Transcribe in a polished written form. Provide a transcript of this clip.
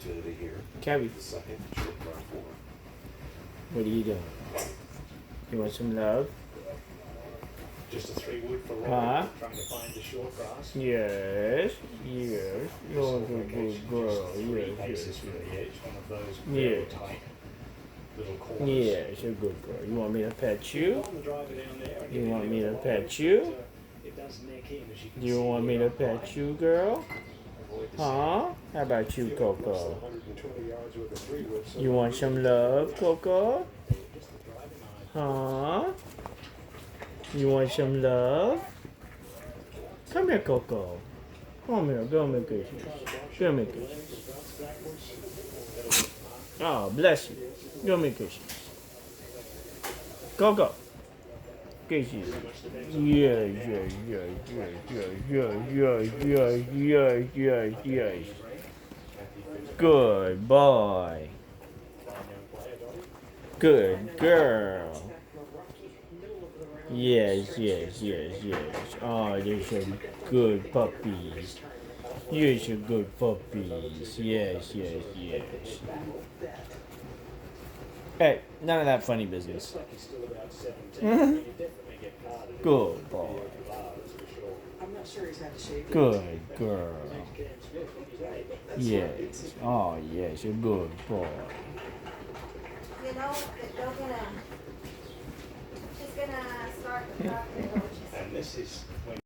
opportunity here. Kevin, The second short par four. what are you doing? You want some love? Just a 3-wood for Rory. Huh? Trying to find the short grass. Yes, yes. You're a good girl. Three Yes, paces yes, from yes. the edge. One of those Yeah. very tight little corners. Yes, you're a good girl. You want me to pet you? On the driver down there, and You get want in me there to with the pet line, you? but, it does neck in, as you can You see want me here to on pet high. you, girl? Avoid the Huh? How about you, sand. Coco? Less than 120 yards with a 3-wood, so You want some love, Coco? just the driving eye. Huh? You want some love? Come here, Coco. Come here, go make kisses. Go make kisses. Oh, bless you. Go make kisses. Coco. Kisses. Yeah, yeah, yeah, yeah, yeah, yeah, yeah, yeah, yeah, yeah, yeah. Good boy. Good girl. Yes, yes, yes, yes. Oh, you're so good puppies. You're so good puppies. Yes, yes, yes. Hey, none of that funny business. Good boy. I'm not sure he's had to shave. Good girl. Yes. Oh, yes, you're good boy. You know, they're gonna, she's gonna start the property. And this is when